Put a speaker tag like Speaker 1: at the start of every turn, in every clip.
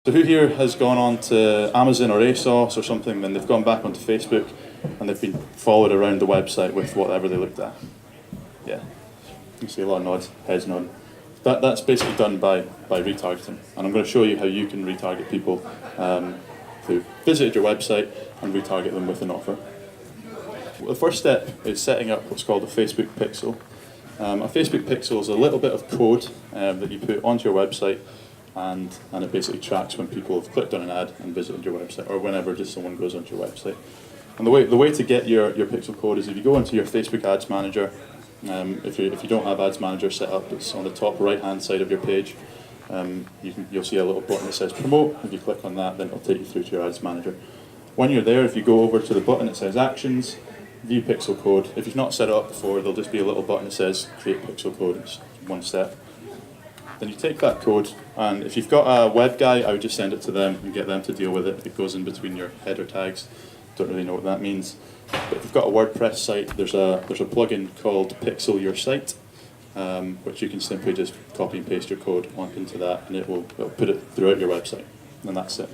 Speaker 1: So who here has gone on to Amazon or ASOS or something, then they've gone back onto Facebook and they've been followed around the website with whatever they looked at? Yeah, you see a lot of nods, heads nodding. That's basically done by retargeting, and I'm going to show you how you can retarget people who visited your website and retarget them with an offer. Well, the first step is setting up what's called a Facebook pixel. A Facebook pixel is a little bit of code that you put onto your website, and it basically tracks when people have clicked on an ad and visited your website, or whenever just someone goes onto your website. And the way to get your pixel code is if you go into your Facebook Ads Manager. If you don't have Ads Manager set up, it's on the top right hand side of your page. You'll see a little button that says Promote. If you click on that, then it'll take you through to your Ads Manager. When you're there, if you go over to the button that says Actions, View Pixel Code. If you've not set it up before, there'll just be a little button that says Create Pixel Code. It's one step. Then you take that code, and if you've got a web guy, I would just send it to them and get them to deal with it. It goes in between your header tags. Don't really know what that means. But if you've got a WordPress site, there's a plugin called Pixel Your Site, which you can simply just copy and paste your code into that, and it'll put it throughout your website, and that's it.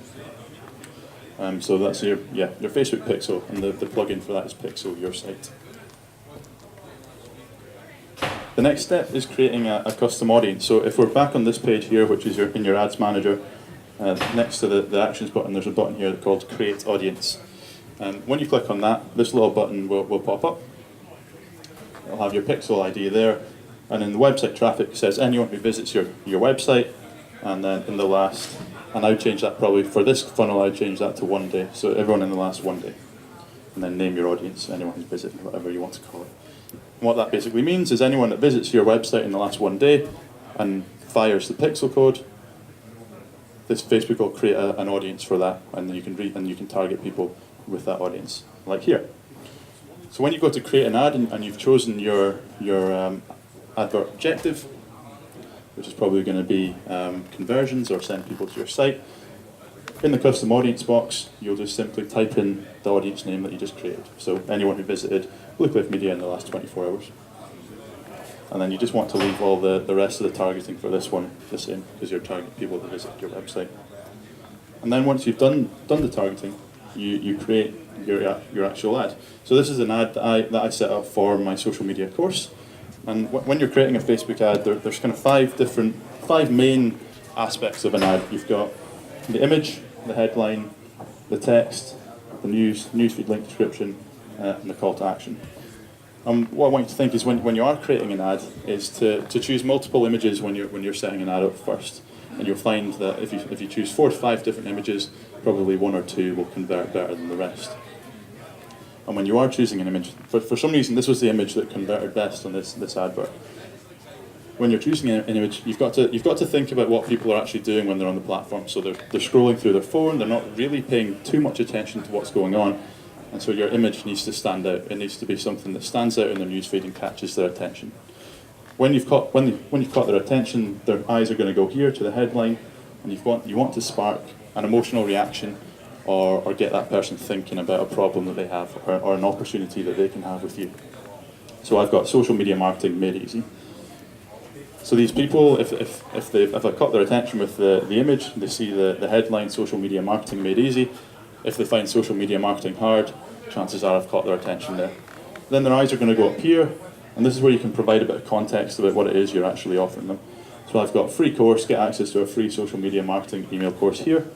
Speaker 1: So that's your Facebook pixel, and the plugin for that is Pixel Your Site. The next step is creating a custom audience. So if we're back on this page here, which is in your Ads Manager, next to the Actions button, there's a button here called Create Audience. When you click on that, this little button will pop up. It'll have your pixel ID there, and in the website traffic it says anyone who visits your website, and then in the last, and I would change that probably, for this funnel I would change that to 1 day, so everyone in the last 1 day. And then name your audience, anyone who's visited, whatever you want to call it. And what that basically means is anyone that visits your website in the last 1 day and fires the pixel code, this Facebook will create an audience for that, and then you can target people with that audience, like here. So when you go to create an ad and you've chosen your advert objective, which is probably going to be conversions or send people to your site, in the custom audience box, you'll just simply type in the audience name that you just created. So anyone who visited Blue Cliff Media in the last 24 hours. And then you just want to leave all the rest of the targeting for this one the same, because you're targeting people that visit your website. And then once you've done the targeting, you create your actual ad. So this is an ad that I set up for my social media course. And when you're creating a Facebook ad, there's kind of five main aspects of an ad. You've got the image, the headline, the text, the newsfeed link description, and the call to action. What I want you to think is when you are creating an ad is to choose multiple images when you're setting an ad up first. And you'll find that if you choose 4 to 5 different images, probably 1 or 2 will convert better than the rest. And when you are choosing an image, for some reason this was the image that converted best on this advert. When you're choosing an image, you've got to think about what people are actually doing when they're on the platform. So they're scrolling through their phone, they're not really paying too much attention to what's going on, and so your image needs to stand out. It needs to be something that stands out in their newsfeed and catches their attention. When you've caught their attention, their eyes are going to go here to the headline, and you want to spark an emotional reaction, or get that person thinking about a problem that they have, or an opportunity that they can have with you. So I've got social media marketing made easy. So these people, if I've caught their attention with the image, they see the headline, social media marketing made easy. If they find social media marketing hard, chances are I've caught their attention there. Then their eyes are going to go up here, and this is where you can provide a bit of context about what it is you're actually offering them. So I've got a free course, get access to a free social media marketing email course here.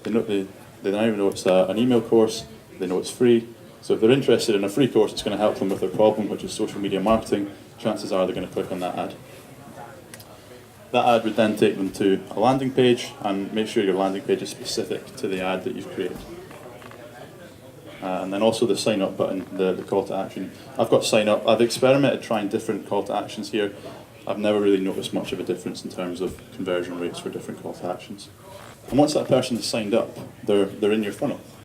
Speaker 1: They now know it's an email course, they know it's free. So if they're interested in a free course, it's going to help them with their problem, which is social media marketing. Chances are they're going to click on that ad. That ad would then take them to a landing page, and make sure your landing page is specific to the ad that you've created. And then also the sign up button, the call to action. I've got sign up. I've experimented trying different call to actions here. I've never really noticed much of a difference in terms of conversion rates for different call to actions. And once that person is signed up, they're in your funnel.